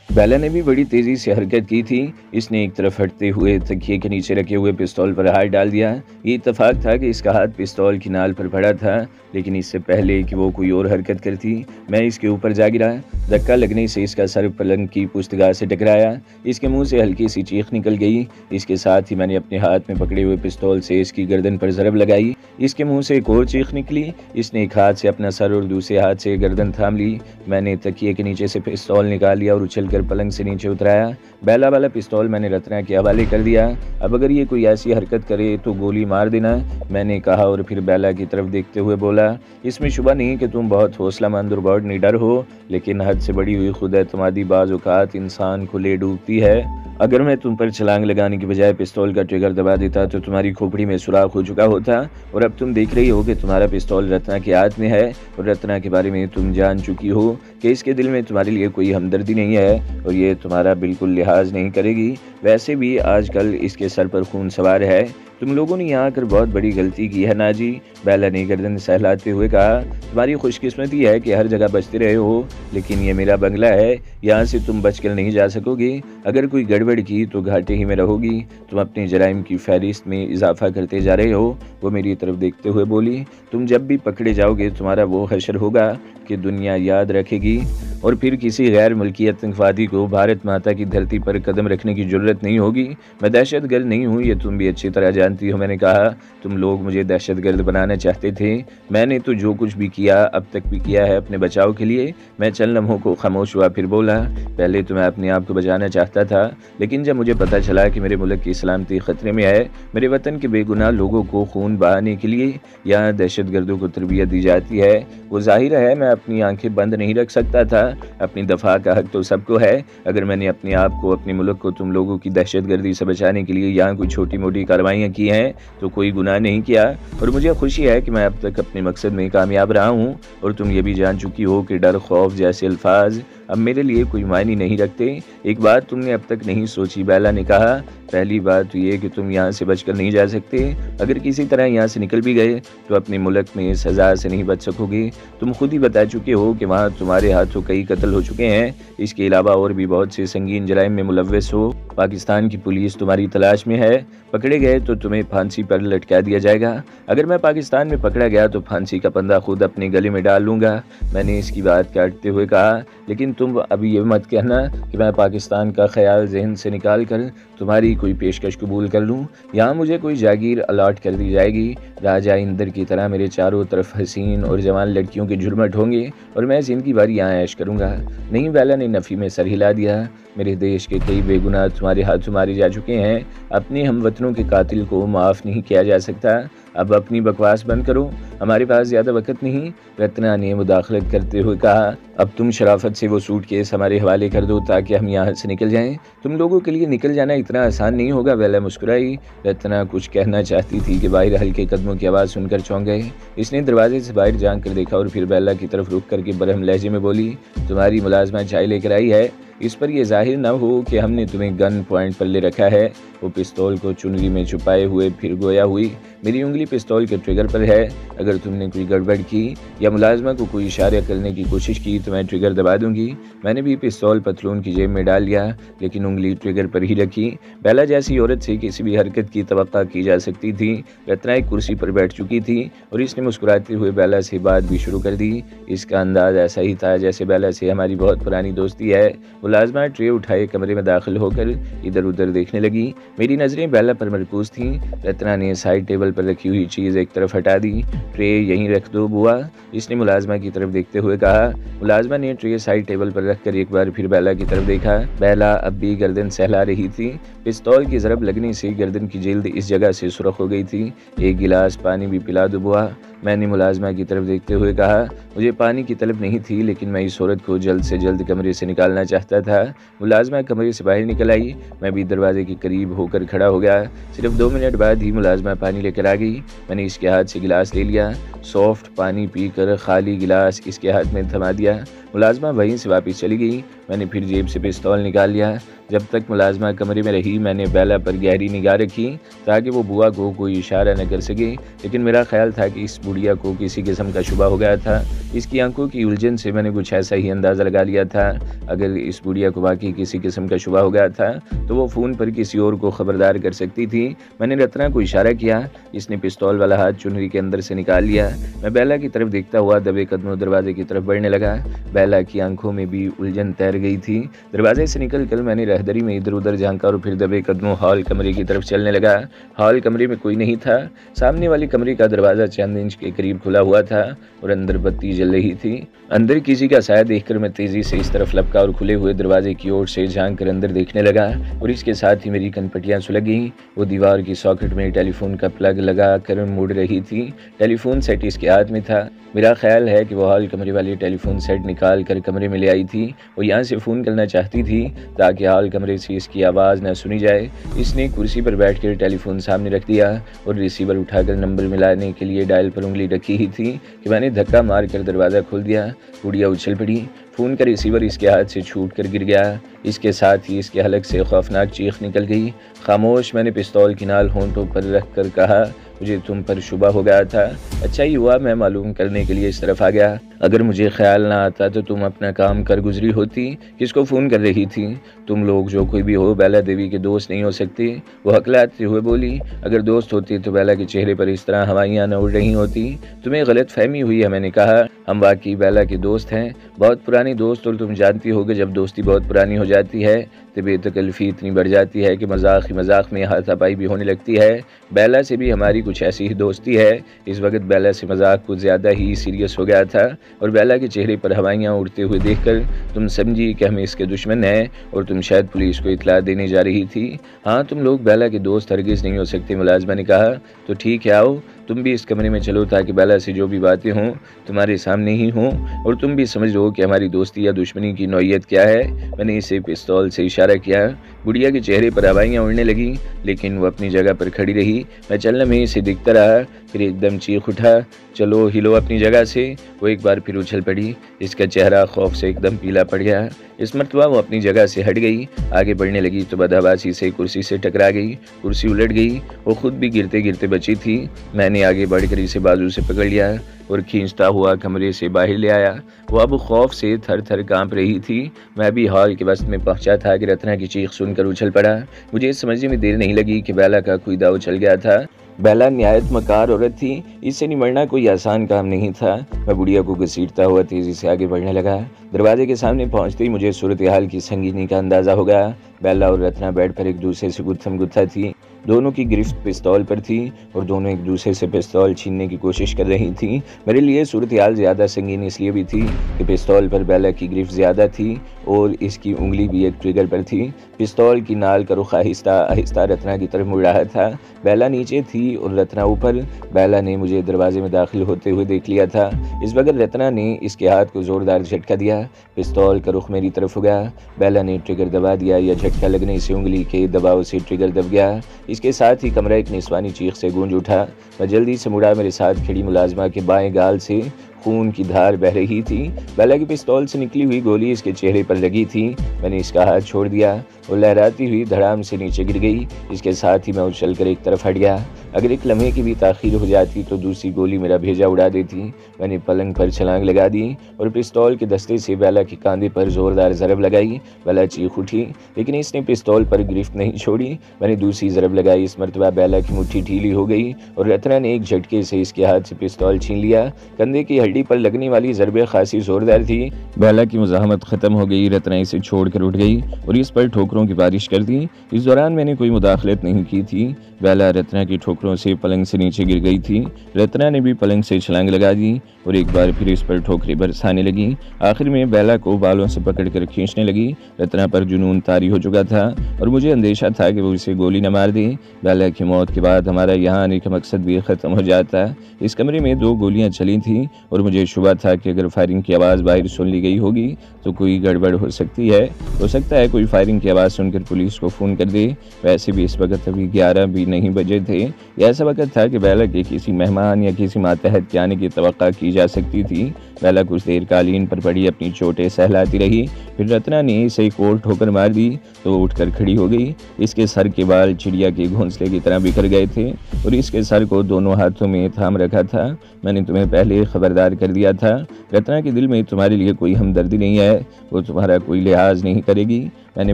बेला ने भी बड़ी तेज़ी से हरकत की थी। इसने एक तरफ हटते हुए तकिए के नीचे रखे हुए पिस्तौल पर हाथ डाल दिया। ये इत्तेफाक था कि इसका हाथ पिस्तौल की नाल पर पड़ा था, लेकिन इससे पहले कि वो कोई और हरकत करती, मैं इसके ऊपर जा गिरा। धक्का लगने से इसका सर पलंग की पुश्तगाह से टकराया। इसके मुंह से हल्की सी चीख निकल गई। इसके साथ ही मैंने अपने हाथ में पकड़े हुए पिस्तौल से इसकी गर्दन पर ज़रब लगाई। इसके मुंह से एक और चीख निकली। इसने एक हाथ से अपना सर और दूसरे हाथ से गर्दन थाम ली। मैंने तकिए के नीचे से पिस्तौल निकाल लिया और उछलकर पलंग से नीचे उतराया। बेला वाला पिस्तौल मैंने रत्ना के हवाले कर दिया। अब अगर ये कोई ऐसी हरकत करे तो गोली मार देना, मैंने कहा और फिर बेला की तरफ देखते हुए बोला। इसमें शुबा नहीं कि तुम बहुत हौसलामंद और बहुत निडर हो, लेकिन हद से बड़ी हुई खुद एतमादी बाज़ औक़ात इंसान को ले डूबती है। अगर मैं तुम पर छलांग लगाने की बजाय पिस्तौल का ट्रिगर दबा देता तो तुम्हारी खोपड़ी में सुराख हो चुका होता, और अब तुम देख रही हो कि तुम्हारा पिस्तौल रत्ना के हाथ में है और रत्ना के बारे में तुम जान चुकी हो कि इसके दिल में तुम्हारे लिए कोई हमदर्दी नहीं है और ये तुम्हारा बिल्कुल लिहाज नहीं करेगी। वैसे भी आजकल इसके सर पर खून सवार है। तुम लोगों ने यहाँ आकर बहुत बड़ी गलती की है नाजी, बेला ने गर्दन सहलाते हुए कहा। तुम्हारी खुशकिस्मती है कि हर जगह बचते रहे हो, लेकिन ये मेरा बंगला है, यहाँ से तुम बचकर नहीं जा सकोगे। अगर कोई गड़बड़ की तो घाटे ही में रहोगी। तुम अपने जराइम की फहरिस्त में इजाफा करते जा रहे हो। वो मेरी तरफ देखते हुए बोली। तुम जब भी पकड़े जाओगे तुम्हारा वो हशर होगा कि दुनिया याद रखेगी, और फिर किसी गैर मुल्की आतंकवादी को भारत माता की धरती पर कदम रखने की जरूरत नहीं होगी। मैं दहशतगर्द नहीं हूँ, ये तुम भी अच्छी तरह जानती हो। मैंने कहा, तुम लोग मुझे दहशतगर्द बनाना चाहते थे। मैंने तो जो कुछ भी किया अब तक भी किया है अपने बचाव के लिए। मैं चंद लम्हों को खामोश हुआ, फिर बोला। पहले तो मैं अपने आप को बचाना चाहता था, लेकिन जब मुझे पता चला कि मेरे मुल्क की सलामती खतरे में है, मेरे वतन के बेगुनाह लोगों को खून बहाने के लिए यहाँ दहशतगर्दों को तरबियत दी जाती है, वो जाहिर है मैं अपनी आंखें बंद नहीं रख सकता था। अपनी दफा का हक तो सबको है। अगर मैंने अपने आप को, अपने मुल्क को तुम लोगों की दहशतगर्दी से बचाने के लिए यहाँ कोई छोटी मोटी कार्रवाइयाँ की हैं तो कोई गुनाह नहीं किया, और मुझे खुशी है कि मैं अब तक अपने मकसद में कामयाब रहा हूँ। और तुम ये भी जान चुकी हो कि डर, खौफ जैसे अल्फाज अब मेरे लिए कोई मायने नहीं रखते। एक बात तुमने अब तक नहीं सोची, बेला ने कहा। पहली बात तो ये कि तुम यहाँ से बचकर नहीं जा सकते। अगर किसी तरह यहाँ से निकल भी गए तो अपने मुल्क में सज़ा से नहीं बच सकोगे। तुम खुद ही बता चुके हो कि वहाँ तुम्हारे हाथों कई कत्ल हो चुके हैं। इसके अलावा और भी बहुत से संगीन जराइम में मुलव्वस हो। पाकिस्तान की पुलिस तुम्हारी तलाश में है। पकड़े गए तो तुम्हें फांसी पर लटका दिया जाएगा। अगर मैं पाकिस्तान में पकड़ा गया तो फांसी का फंदा खुद अपने गले में डाल लूँगा, मैंने इसकी बात काटते हुए कहा। लेकिन तुम अभी ये मत कहना कि मैं पाकिस्तान का ख्याल जहन से निकाल कर तुम्हारी कोई पेशकश कबूल कर लूँ। यहाँ मुझे कोई जागीर अलाट कर दी जाएगी। राजा इंदर की तरह मेरे चारों तरफ हसीन और जवान लड़कियों के झुरमट होंगे और मैं जिनकी बारी यहाँ ऐश करूँगा। नहीं, बेला ने नफ़ी में सर हिला दिया। मेरे देश के कई बेगुनाह तुम्हारे हाथों मारे जा चुके हैं। अपने हम वतनों के कातिल को माफ़ नहीं किया जा सकता। अब अपनी बकवास बंद करो, हमारे पास ज़्यादा वक्त नहीं, रत्ना ने मुदाखलत करते हुए कहा। अब तुम शराफत से वो सूटकेस हमारे हवाले कर दो ताकि हम यहाँ से निकल जाएं। तुम लोगों के लिए निकल जाना इतना आसान नहीं होगा। बेला मुस्कुराई। रत्ना कुछ कहना चाहती थी कि बाहर हल्के कदमों की आवाज़ सुनकर चौंक गए। इसने दरवाजे से बाहर झांक कर देखा और फिर बेला की तरफ रुक करके बरहम लहजे में बोली, तुम्हारी मुलाजमा चाय लेकर आई है। इस पर यह जाहिर न हो कि हमने तुम्हें गन पॉइंट पर ले रखा है। वो पिस्तौल को चुनरी में छुपाए हुए फिर गोया हुई। मेरी उंगली पिस्तौल के ट्रिगर पर है। अगर तुमने कोई गड़बड़ की या मुलाजमा को कोई इशारा करने की कोशिश की तो मैं ट्रिगर दबा दूंगी। मैंने भी पिस्तौल पतलून की जेब में डाल लिया, लेकिन उंगली ट्रिगर पर ही रखी। बेला जैसी औरत से किसी भी हरकत की तवक्का की जा सकती थी। रत्ना एक कुर्सी पर बैठ चुकी थी और इसने मुस्कुराते हुए बेला से बात भी शुरू कर दी। इसका अंदाज ऐसा ही था जैसे बेला से हमारी बहुत पुरानी दोस्ती है। मुलाजमा ट्रे उठाए कमरे में दाखिल होकर इधर उधर देखने लगी। मेरी नज़रें बेला पर मरकूज थीं। रत्ना ने साइड टेबल पर रखी हुई चीज़ एक तरफ हटा दी। ट्रे यहीं रख दो बुआ, इसने मुलाजमा की तरफ देखते हुए कहा। मुलाजमा ने ट्रे साइड टेबल पर रखकर एक बार फिर बेला की तरफ देखा। बेला अब भी गर्दन सहला रही थी। पिस्तौल की ज़रब लगने से गर्दन की जिल्द इस जगह से सुर्ख हो गई थी। एक गिलास पानी भी पिला दो बुआ, मैंने मुलाजमा की तरफ देखते हुए कहा। मुझे पानी की तलब नहीं थी, लेकिन मैं इस औरत को जल्द से जल्द कमरे से निकालना चाहता था। मुलाजमा कमरे से बाहर निकल आई। मैं भी दरवाजे के करीब होकर खड़ा हो गया। सिर्फ 2 मिनट बाद ही मुलाजमा पानी लेकर आ गई। मैंने इसके हाथ से गिलास ले लिया। सॉफ्ट पानी पीकर खाली गिलास इसके हाथ में थमा दिया। मुलाजमा वहीं से वापस चली गई। मैंने फिर जेब से पिस्तौल निकाल लिया। जब तक मुलाजमा कमरे में रही मैंने बेला पर गहरी निगाह रखी ताकि वो बुआ को कोई इशारा न कर सके, लेकिन मेरा ख्याल था कि इस बुढ़िया को किसी किस्म का शुबा हो गया था। इसकी आंखों की उलझन से मैंने कुछ ऐसा ही अंदाज़ा लगा लिया था। अगर इस बुढ़िया को वाकई किसी किस्म का शुबा हो गया था तो वो फ़ोन पर किसी और को खबरदार कर सकती थी। मैंने रत्ना को इशारा किया। इसने पिस्तौल वाला हाथ चुनरी के अंदर से निकाल लिया। मैं बेला की तरफ देखता हुआ दबे कदमों दरवाजे की तरफ बढ़ने लगा। बेला की आंखों में भी उलझन तैर गई थी। दरवाजे से निकलकर मैंने रहदरी में इधर उधर झांका और फिर दबे कदमों हॉल कमरे की तरफ चलने लगा। हॉल कमरे में कोई नहीं था। सामने वाले कमरे का दरवाज़ा चंद इंच के करीब खुला हुआ था और अंदर बत्ती जल रही थी। अंदर किसी का साया देखकर मैं तेजी से इस तरफ लपका और खुले हुए दरवाजे की ओर से झांक कर अंदर देखने लगा और इसके साथ ही मेरी कनपटियां सुलग गईं। वो दीवार की सॉकेट में टेलीफोन का प्लग लगा कर मुड़ रही थी। टेलीफोन सेट इसके हाथ में था। मेरा ख्याल है कि वो हॉल कमरे वाली टेलीफोन सेट निकाल कर कमरे में ले आई थी। वो यहाँ से फ़ोन करना चाहती थी ताकि हॉल कमरे से इसकी आवाज़ न सुनी जाए। इसने कुर्सी पर बैठकर टेलीफोन सामने रख दिया और रिसीवर उठाकर नंबर मिलाने के लिए डायल पर उंगली रखी ही थी कि मैंने धक्का मार कर दरवाज़ा खोल दिया। गुड़िया उछल पड़ी। फ़ोन का रिसीवर इसके हाथ से छूट कर गिर गया। इसके साथ ही इसके हलक से खौफनाक चीख निकल गई। खामोश। मैंने पिस्तौल की नाल होंठों पर रख कर कहा, मुझे तुम पर शुबा हो गया था। अच्छा ही हुआ मैं मालूम करने के लिए इस तरफ आ गया। अगर मुझे ख्याल ना आता तो तुम अपना काम कर गुजरी होती। किसको फ़ोन कर रही थी? तुम लोग जो कोई भी हो बेला देवी के दोस्त नहीं हो सकते। वो हकलाते हुए बोली। अगर दोस्त होती तो बेला के चेहरे पर इस तरह हवाइयाँ न उड़ रही होती। तुम्हें गलत फहमी हुई है। मैंने कहा, हम वाकई बेला के दोस्त हैं, बहुत पुरानी दोस्त। और तुम जानती हो कि जब दोस्ती बहुत पुरानी हो जाती है तो बेतकल्फ़ी इतनी बढ़ जाती है कि मजाक ही मजाक में हाथापाई भी होने लगती है। बेला से भी हमारी कुछ ऐसी ही दोस्ती है। इस वक्त बेला से मजाक कुछ ज़्यादा ही सीरियस हो गया था और बेला के चेहरे पर हवाइयाँ उड़ते हुए देखकर तुम समझी कि हम इसके दुश्मन हैं और तुम शायद पुलिस को इतला देने जा रही थी। हाँ, तुम लोग बेला के दोस्त हरगिज़ नहीं हो सकते। मुलाजमा ने कहा, तो ठीक है, आओ तुम भी इस कमरे में चलो ताकि बेला से जो भी बातें हों तुम्हारे सामने ही हों और तुम भी समझ लो कि हमारी दोस्ती या दुश्मनी की नौइयत क्या है। मैंने इसे पिस्तौल से इशारा किया। गुड़िया के चेहरे पर हवाइयाँ उड़ने लगी लेकिन वो अपनी जगह पर खड़ी रही। मैं चलने में इसे दिखता रहा। फिर एकदम चीख उठा, चलो हिलो अपनी जगह से। वो एक बार फिर उछल पड़ी। इसका चेहरा खौफ से एकदम पीला पड़ गया। इस मरतबा वो अपनी जगह से हट गई। आगे बढ़ने लगी तो बदहवासी से कुर्सी से टकरा गई। कुर्सी उलट गई। वो खुद भी गिरते गिरते बची थी। मैंने आगे बढ़कर इसे बाजू से पकड़ लिया और खींचता हुआ कमरे से बाहर ले आया। वो अब खौफ से थर थर कांप रही थी। मैं भी हॉल के वस्त में पहुंचा था कि रत्ना की चीख सुनकर उछल पड़ा। मुझे समझने में देर नहीं लगी कि बेला का कोई दाव चल गया था। बेला निहायत मकार औरत थी। इससे निमटना कोई आसान काम नहीं था। मैं बुढ़िया को घसीटता हुआ तेजी से आगे बढ़ने लगा। दरवाजे के सामने पहुंचते ही मुझे सूरत हाल की संगीनी का अंदाजा हो गया। बेला और रत्ना बेड पर एक दूसरे से गुत्थम गुत्था थी। दोनों की गिरफ्त पिस्तौल पर थी और दोनों एक दूसरे से पिस्तौल छीनने की कोशिश कर रही थी। मेरे लिए सूरत हाल ज़्यादा संगीन इसलिए भी थी कि पिस्तौल पर बेला की गिरफ्त ज़्यादा थी और इसकी उंगली भी एक ट्रिगर पर थी। पिस्तौल की नाल का रुख आहिस्ता आहिस्ता रत्ना की तरफ मुड़ रहा था। बेला नीचे थी और रत्ना ऊपर। बेला ने मुझे दरवाजे में दाखिल होते हुए देख लिया था। इस वक्त रत्ना ने इसके हाथ को ज़ोरदार झटका दिया। पिस्तौल का रुख मेरी तरफ हो गया। बेला ने ट्रिगर दबा दिया। या झटका लगने से उंगली के दबाव से ट्रिगर दब गया। इसके साथ ही कमरा एक निस्वानी चीख से गूंज उठा। मैं जल्दी से मुड़ा। मेरे साथ खड़ी मुलाजमा के बाएं गाल से खून की धार बह रही थी। बेला की पिस्तौल से निकली हुई गोली इसके चेहरे पर लगी थी। मैंने इसका हाथ छोड़ दिया और लहराती हुई धड़ाम से नीचे गिर गई। इसके साथ ही मैं उछल कर एक तरफ हट गया। अगर एक लम्हे की भी ताखीर हो जाती तो दूसरी गोली मेरा भेजा उड़ा देती। मैंने पलंग पर छलांग लगा दी और पिस्तौल के दस्ते से बेला के कांधे पर जोरदार ज़रब लगाई। बेला चीख उठी लेकिन इसने पिस्तौल पर गिरफ्त नहीं छोड़ी। मैंने दूसरी ज़रब लगाई। इस मरतबा बेला की मुट्ठी ढीली हो गई और रत्ना ने एक झटके से इसके हाथ से पिस्तौल छीन लिया। कंधे की हड्डी पर लगने वाली ज़रबे खासी जोरदार थी। बेला की मुज़ाहमत ख़त्म हो गई। रत्ना इसे छोड़कर उठ गई और इस पर ठोकरों की बारिश कर दी। इस दौरान मैंने कोई मुदाखलत नहीं की थी। बेला रत्ना की ठोकरों से पलंग से नीचे गिर गई थी। रत्ना ने भी पलंग से छलांग लगा दी और एक बार फिर इस पर ठोकरें बरसाने लगी। आखिर में बेला को बालों से पकड़कर खींचने लगी। रत्ना पर जुनून तारी हो चुका था और मुझे अंदेशा था कि वो इसे गोली न मार दे। बेला की मौत के बाद हमारा यहाँ आने का मकसद भी ख़त्म हो जाता। इस कमरे में 2 गोलियाँ चली थीं और मुझे शुबा था कि अगर फायरिंग की आवाज़ बाहर सुन ली गई होगी तो कोई गड़बड़ हो सकती है। हो सकता है कोई फायरिंग की आवाज़ सुनकर पुलिस को फ़ोन कर दे। वैसे भी इस वक्त अभी 11 भी नहीं बजे थे। यह ऐसा वक्त था कि बेला के किसी मेहमान या किसी मातहत के आने की तवक्का की जा सकती थी। बेला कुछ देर कालीन पर पड़ी अपनी चोटें सहलाती रही। फिर रत्ना ने इसे एक और ठोकर मार दी तो उठकर खड़ी हो गई। इसके सर के बाल चिड़िया के घोंसले की तरह बिखर गए थे और इसके सर को दोनों हाथों में थाम रखा था। मैंने तुम्हें पहले खबरदार कर दिया था, रत्ना के दिल में तुम्हारे लिए कोई हमदर्दी नहीं है, वो तुम्हारा कोई लिहाज नहीं करेगी। मैंने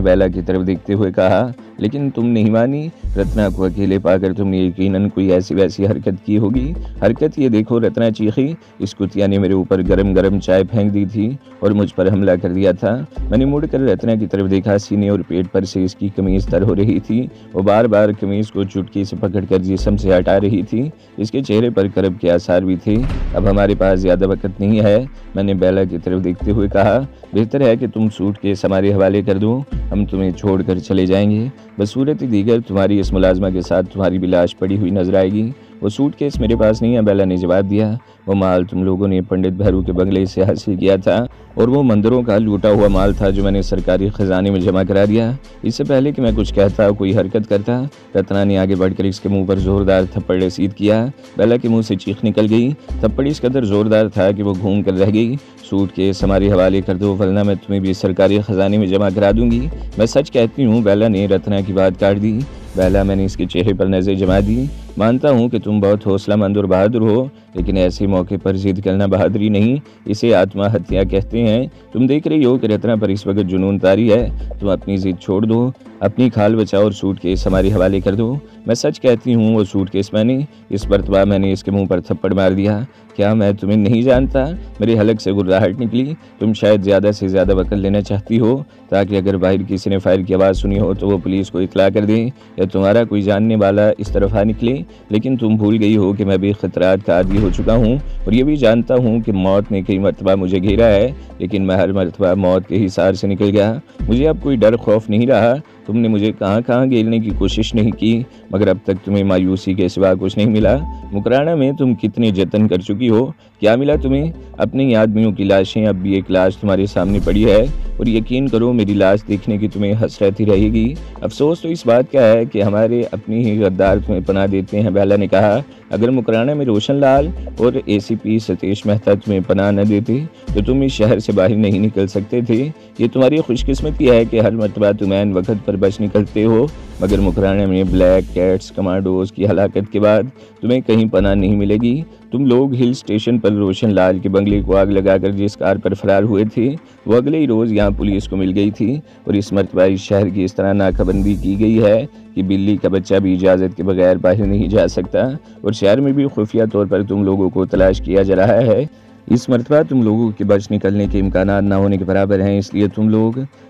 बेला की तरफ देखते हुए कहा, लेकिन तुम नहीं मानी। रत्ना को अकेले पाकर तुमने यकीनन कोई ऐसी वैसी हरकत की होगी। हरकत ये देखो, रत्ना चीखी। इस कुतिया ने मेरे ऊपर गरम गरम चाय फेंक दी थी और मुझ पर हमला कर दिया था। मैंने मुड़कर रत्ना की तरफ देखा। सीने और पेट पर से इसकी कमीज तर हो रही थी। वो बार बार कमीज को चुटकी से पकड़कर जिस्म से हटा रही थी। इसके चेहरे पर करब के आसार भी थे। अब हमारे पास ज्यादा वक्त नहीं है, मैंने बेला की तरफ देखते हुए कहा। बेहतर है कि तुम सूटकेस हमारे हवाले कर दो, हम तुम्हें छोड़कर चले जाएंगे। बसूरत दीगर तुम्हारी इस मुलाजमा के साथ तुम्हारी भी लाश पड़ी हुई नजर आएगी। वो सूटकेस मेरे पास नहीं है, बेला ने जवाब दिया। वो माल तुम लोगों ने पंडित भैरू के बंगले से हासिल किया था और वो मंदिरों का लूटा हुआ माल था जो मैंने सरकारी खजाने में जमा करा दिया। इससे पहले कि मैं कुछ कहता कोई हरकत करता, रत्ना ने आगे बढ़कर इसके मुंह पर जोरदार थप्पड़ रसीद किया। बेला के मुंह से चीख निकल गई। थप्पड़ इस कदर जोरदार था कि वो घूम कर रह गई। सूटकेस हमारे हवाले कर दो वरना मैं तुम्हें भी सरकारी खजाने में जमा करा दूंगी। मैं सच कहती हूँ, बेला ने रत्ना की बात काट दी। बेला, मैंने इसके चेहरे पर नजर जमा दी। मानता हूँ कि तुम बहुत हौसलामंद और बहादुर हो, लेकिन ऐसे मौके पर जिद करना बहादुरी नहीं, इसे आत्महत्या कहते हैं। तुम देख रही हो कि रत्ना पर इस वक्त जुनून तारी है। तुम अपनी जिद छोड़ दो, अपनी खाल बचाओ और सूटकेस हमारे हवाले कर दो। मैं सच कहती हूँ, वो सूटकेस मैंने इस मरतबा मैंने इसके मुंह पर थप्पड़ मार दिया। क्या मैं तुम्हें नहीं जानता? मेरे हलक से गुर्राहट निकली। तुम शायद ज़्यादा से ज़्यादा वक्त लेना चाहती हो ताकि अगर बाहर किसी ने फायर की आवाज़ सुनी हो तो वो पुलिस को इतला कर दे या तुम्हारा कोई जानने वाला इस तरफ आ निकले। लेकिन तुम भूल गई हो कि मैं भी खतरात का आदी हो चुका हूँ और ये भी जानता हूँ कि मौत ने कई मरतबा मुझे घेरा है, लेकिन मैं हर मरतबा मौत के हिसार से निकल गया। मुझे अब कोई डर खौफ नहीं रहा। तुमने मुझे कहाँ कहाँ घेरने की कोशिश नहीं की, मगर अब तक तुम्हें मायूसी के सिवा कुछ नहीं मिला। मुकराना में तुम कितने जतन कर चुकी हो, क्या मिला तुम्हें? अपने आदमियों की लाशें, अब भी एक लाश तुम्हारे सामने पड़ी है और यकीन करो मेरी लाश देखने की तुम्हें हसरत ही रहेगी। अफसोस तो इस बात का है कि हमारे अपनी ही गद्दार तुम्हें पनाह देते हैं। बेला ने कहा, अगर मुकराना में रोशन लाल और ACP सतीश मेहता तुम्हें पनाह न देते तो तुम इस शहर से बाहर नहीं निकल सकते थे। ये तुम्हारी खुशकिस्मती है कि हर मरतबा तुम ऐन वक्त पर बच निकलते हो, मगर मुकराना में ब्लैक कैट्स कमांडोज की हलाकत के बाद तुम्हें कहीं पनाह नहीं मिलेगी। तुम लोग हिल स्टेशन पर रोशन लाल के बंगले को आग लगाकर जिस कार पर फरार हुए थे वो अगले ही रोज़ यहाँ पुलिस को मिल गई थी और इस मरतबा इस शहर की इस तरह नाकाबंदी की गई है कि बिल्ली का बच्चा भी इजाज़त के बगैर बाहर नहीं जा सकता और शहर में भी खुफिया तौर पर तुम लोगों को तलाश किया जा रहा है। इस मरतबा तुम लोगों के बच निकलने के इम्कान ना होने के बराबर हैं, इसलिए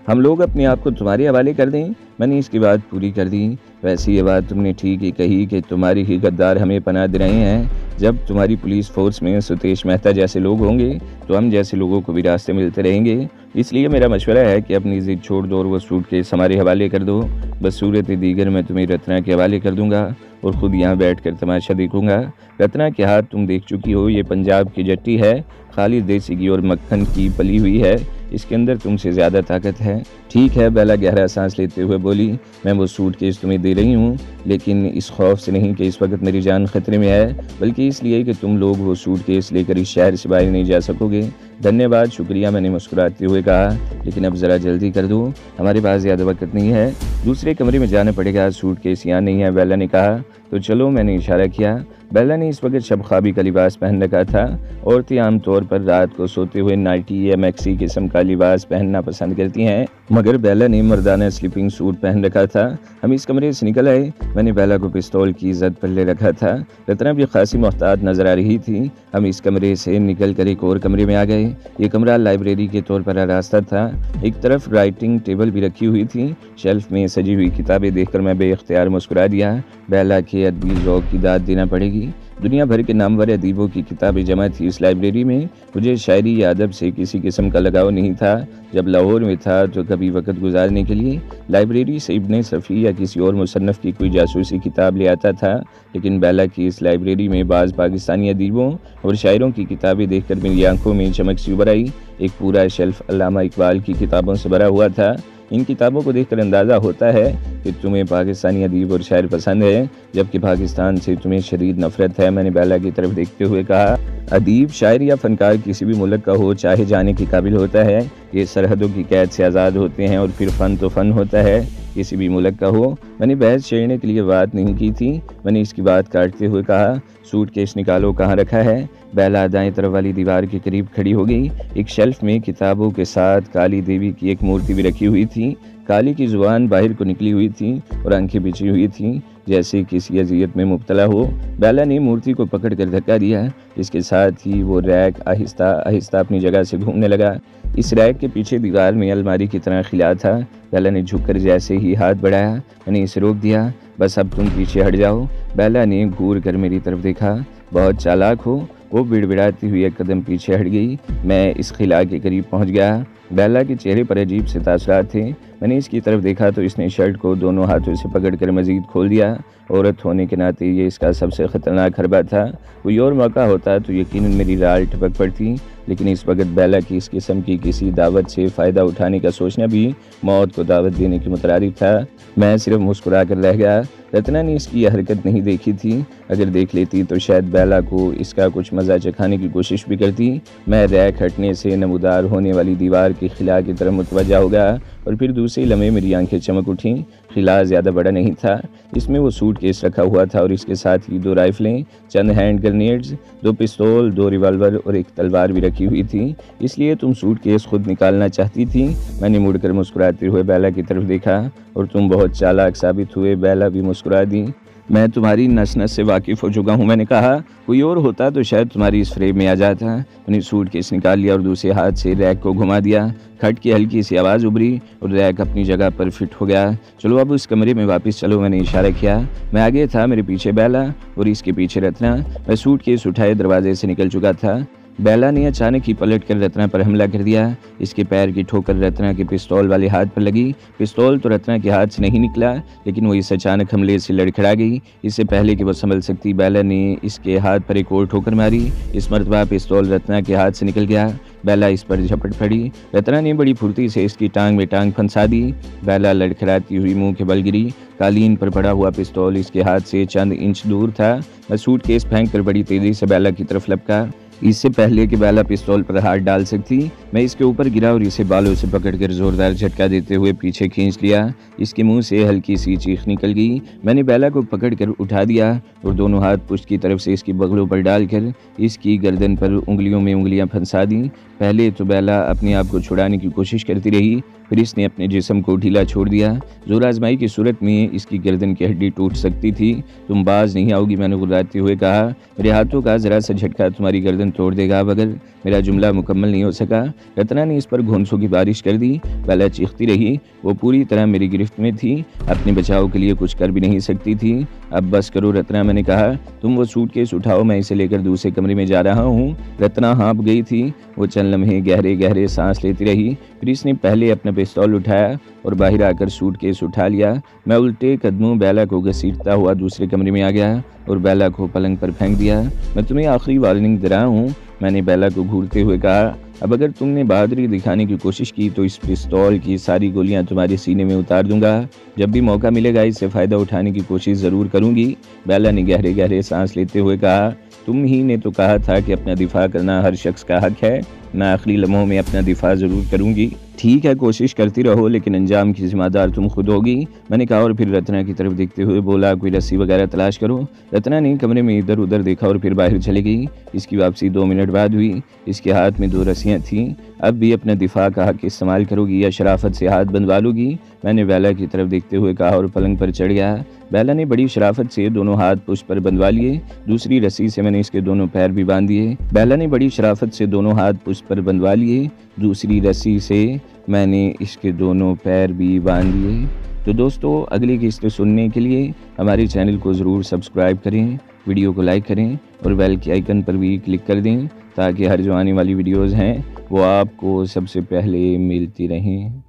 हम लोग अपने आप को तुम्हारे हवाले कर दें। मैंने इसकी बात पूरी कर दी। वैसे ये बात तुमने ठीक ही कही कि तुम्हारी ही गद्दार हमें पनाह दे रहे हैं। जब तुम्हारी पुलिस फोर्स में सतीश मेहता जैसे लोग होंगे तो हम जैसे लोगों को भी रास्ते मिलते रहेंगे। इसलिए मेरा मशवरा है कि अपनी जिद छोड़ दो और वो सूटकेस हमारे हवाले कर दो। बस सूरत दीगर मैं तुम्हें रत्ना के हवाले कर दूंगा और ख़ुद यहाँ बैठकर तमाशा देखूंगा। रत्ना के हाथ तुम देख चुकी हो, ये पंजाब की जट्टी है, खालिद देसी घी और मक्खन की पली हुई है, इसके अंदर तुमसे ज़्यादा ताकत है। ठीक है, बेला गहरा सांस लेते हुए बोली, मैं वो सूटकेस तुम्हें दे रही हूँ, लेकिन इस खौफ से नहीं कि इस वक्त मेरी जान खतरे में है, बल्कि इसलिए कि तुम लोग वो सूटकेस लेकर इस शहर से बाहर नहीं जा सकोगे। धन्यवाद, शुक्रिया, मैंने मुस्कुराते हुए कहा, लेकिन अब ज़रा जल्दी कर दो, हमारे पास ज़्यादा वक्त नहीं है, दूसरे कमरे में जाना पड़ेगा, सूटकेस यहाँ नहीं है। बेला ने कहा, तो चलो, मैंने इशारा किया। बेला ने इस वक्त शबखाबी का लिबास पहन रखा था। औरतें आमतौर पर रात को सोते हुए नाइटी या मैक्सी किस्म का लिबास पहनना पसंद करती हैं, मगर बेला ने मर्दाना स्लीपिंग सूट पहन रखा था। हम इस कमरे से निकल आए। मैंने बेला को पिस्तौल की जद पर ले रखा था। रत्ना भी खासी मोहतात नजर आ रही थी। हम इस कमरे से निकल कर एक और कमरे में आ गए। ये कमरा लाइब्रेरी के तौर पर रास्ता था। एक तरफ राइटिंग टेबल भी रखी हुई थी। शेल्फ में सजी हुई किताबें देखकर मैं बेख्तियार मुस्कुरा दिया। बेला के अदबी ज़ौक़ की दाद देना पड़ेगी। दुनिया भर के नामवर अदीबों की किताबें जमा थी इस लाइब्रेरी में। मुझे शायरी या अदब से किसी किस्म का लगाव नहीं था। जब लाहौर में था तो कभी वक्त गुजारने के लिए लाइब्रेरी से इब्ने सफ़ी या किसी और मुसन्नफ़ की कोई जासूसी किताब ले आता था, लेकिन बेला की इस लाइब्रेरी में बाज़ पाकिस्तानी अदीबों और शायरों की किताबें देखकर मेरी आंखों में चमक सी उभर आई। एक पूरा शेल्फ अल्लामा इकबाल की किताबों से भरा हुआ था। इन किताबों को देखकर अंदाज़ा होता है कि तुम्हें पाकिस्तानी अदीब और शायर पसंद है, जबकि पाकिस्तान से तुम्हें शदीद नफरत है। मैंने बेला की तरफ देखते हुए कहा, अदीब, शायर या फनकार किसी भी मुल्क का हो, चाहे जाने के काबिल होता है। ये सरहदों की कैद से आज़ाद होते हैं और फिर फ़न तो फ़न होता है, किसी भी मुल्क का हो। मैंने बहस छेड़ने के लिए बात नहीं की थी। मैंने इसकी बात काटते हुए कहा, सूटकेस निकालो, कहाँ रखा है? बेला दाएं तरफ वाली दीवार के करीब खड़ी हो गई। एक शेल्फ में किताबों के साथ काली देवी की एक मूर्ति भी रखी हुई थी। काली की जुबान बाहर को निकली हुई थी और आंखें बिछी हुई थी, जैसे किसी अजियत में मुब्तला हो। बेला ने मूर्ति को पकड़कर धक्का दिया। इसके साथ ही वो रैक आहिस्ता आहिस्ता अपनी जगह से घूमने लगा। इस रैक के पीछे दीवार में अलमारी की तरह खिला था। बेला ने झुककर जैसे ही हाथ बढ़ाया, मैंने इसे रोक दिया। बस अब तुम पीछे हट जाओ। बेला ने घूर कर मेरी तरफ देखा। बहुत चालाक हो। वो बिड़बिड़ाती हुई एक कदम पीछे हट गई। मैं इस खिला के करीब पहुंच गया। बेला के चेहरे पर अजीब से तासरात थे। मैंने इसकी तरफ देखा तो इसने शर्ट को दोनों हाथों से पकड़कर मजीद खोल दिया। औरत होने के नाते ये इसका सबसे ख़तरनाक हरबा था। कोई और मौका होता तो यकीनन मेरी राल टपक पड़ती, लेकिन इस वक्त बेला की इस किस्म की किसी दावत से फ़ायदा उठाने का सोचना भी मौत को दावत देने के मुतरारिफ था। मैं सिर्फ मुस्कुरा कर रह गया। रत्ना ने इसकी यह हरकत नहीं देखी थी। अगर देख लेती तो शायद बेला को इसका कुछ मज़ा चखाने की कोशिश भी करती। मैं रैक हटने से नमूदार होने वाली दीवार के खिला की तरफ मुतवज्जा हो गया और फिर दूसरे लम्हे मेरी आंखें चमक उठीं। खिला ज़्यादा बड़ा नहीं था। इसमें वो सूटकेस रखा हुआ था और इसके साथ ही 2 राइफलें, चंद हैंड ग्रेनेड्स, 2 पिस्तौल, 2 रिवाल्वर और एक तलवार भी रखी हुई थी। इसलिए तुम सूटकेस खुद निकालना चाहती थी? मैंने मुड़कर मुस्कुराते हुए बेला की तरफ देखा और तुम बहुत चालाक साबित हुए। बेला भी मुस्कुरा दी। मैं तुम्हारी नस नस से वाकिफ़ हो चुका हूँ। मैंने कहा, कोई और होता तो शायद तुम्हारी इस फ्रेम में आ जाता। मैंने सूटकेस निकाल लिया और दूसरे हाथ से रैक को घुमा दिया। खट की हल्की सी आवाज़ उभरी और रैक अपनी जगह पर फिट हो गया। चलो अब उस कमरे में वापस चलो, मैंने इशारा किया। मैं आगे था, मेरे पीछे बेला और इसके पीछे रत्ना। मैं सूटकेस उठाए दरवाजे से निकल चुका था। बेला ने अचानक ही पलट कर रत्ना पर हमला कर दिया। इसके पैर की ठोकर रत्ना के पिस्तौल वाले हाथ पर लगी। पिस्तौल तो रत्ना के हाथ से नहीं निकला, लेकिन वो इस अचानक हमले से लड़खड़ा गई। इससे पहले कि वो संभल सकती, बेला ने इसके हाथ पर एक और ठोकर मारी। इस मरतबा पिस्तौल रत्ना के हाथ से निकल गया। बेला इस पर झपट पड़ी। रत्ना ने बड़ी फुर्ती से इसकी टांग में टांग फंसा दी। बेला लड़खड़ाती हुई मुंह के बल गिरी। कालीन पर पड़ा हुआ पिस्तौल इसके हाथ से चंद इंच दूर था। मैं सूटकेस फेंक कर बड़ी तेजी से बेला की तरफ लपका। इससे पहले कि बेला पिस्तौल पर हाथ डाल सकती, मैं इसके ऊपर गिरा और इसे बालों से पकड़कर जोरदार झटका देते हुए पीछे खींच लिया। इसके मुंह से हल्की सी चीख निकल गई। मैंने बेला को पकड़कर उठा दिया और दोनों हाथ पुश्त की तरफ से इसकी बगलों पर डालकर इसकी गर्दन पर उंगलियों में उंगलियां फंसा दी। पहले तो बेला अपने आप को छुड़ाने की कोशिश करती रही, फिर इसने अपने जिस्म को ढीला छोड़ दिया। जोर आजमाई की सूरत में इसकी गर्दन की हड्डी टूट सकती थी। तुम बाज नहीं आओगी, मैंने गुर्राते हुए कहा। मेरे हाथों का जरा सा झटका तुम्हारी गर्दन तोड़ देगा। अगर मेरा जुमला मुकम्मल नहीं हो सका, रत्ना ने इस पर घोंसों की बारिश कर दी। बेला चीखती रही। वो पूरी तरह मेरी गिरफ्त में थी, अपने बचाव के लिए कुछ कर भी नहीं सकती थी। अब बस करो रत्ना, मैंने कहा। तुम वो सूटकेस उठाओ, मैं इसे लेकर दूसरे कमरे में जा रहा हूँ। रत्ना हाँप गई थी। वो चंद लम्हे गहरे गहरे सांस लेती रही। फिर इसने पहले अपना पिस्तौल उठाया और बाहर आकर सूटकेस उठा लिया। मैं उल्टे कदमों बेला को घसीटता हुआ दूसरे कमरे में आ गया और बेला को पलंग पर फेंक दिया। मैं तुम्हें आखिरी वार्निंग दे रहा हूँ, मैंने बेला को घूरते हुए कहा। अब अगर तुमने बहादुरी दिखाने की कोशिश की तो इस पिस्तौल की सारी गोलियां तुम्हारे सीने में उतार दूंगा। जब भी मौका मिलेगा इससे फ़ायदा उठाने की कोशिश ज़रूर करूंगी। बेला ने गहरे गहरे सांस लेते हुए कहा। तुम ही ने तो कहा था कि अपना दिफा करना हर शख्स का हक है। मैं आखिरी लम्हों में अपना दिफा ज़रूर करूंगी। ठीक है, कोशिश करती रहो, लेकिन अंजाम की जिम्मेदार तुम खुद होगी, मैंने कहा और फिर रत्ना की तरफ देखते हुए बोला, कोई रस्सी वगैरह तलाश करो। रत्ना ने कमरे में इधर उधर देखा और फिर बाहर चली गई। इसकी वापसी 2 मिनट बाद हुई। इसके हाथ में 2 रस्सियाँ थीं। अब भी अपने दिफा का हक इस्तेमाल करोगी या शराफत से हाथ बंधवा लोगी, मैंने बेला की तरफ देखते हुए कहा और पलंग पर चढ़ गया। बेला ने बड़ी शराफत से दोनों हाथ पुष्ट पर बंधवा लिए। दूसरी रस्सी से मैंने इसके दोनों पैर भी बांध दिए। बेला ने बड़ी शराफत से दोनों हाथ पुष्ट पर बंधवा लिए। दूसरी रस्सी से मैंने इसके दोनों पैर भी बांध दिए। तो दोस्तों, अगली किस्त सुनने के लिए हमारे चैनल को ज़रूर सब्सक्राइब करें, वीडियो को लाइक करें और बेल के आइकन पर भी क्लिक कर दें, ताकि हर जो आने वाली वीडियोज़ हैं वो आपको सबसे पहले मिलती रहें।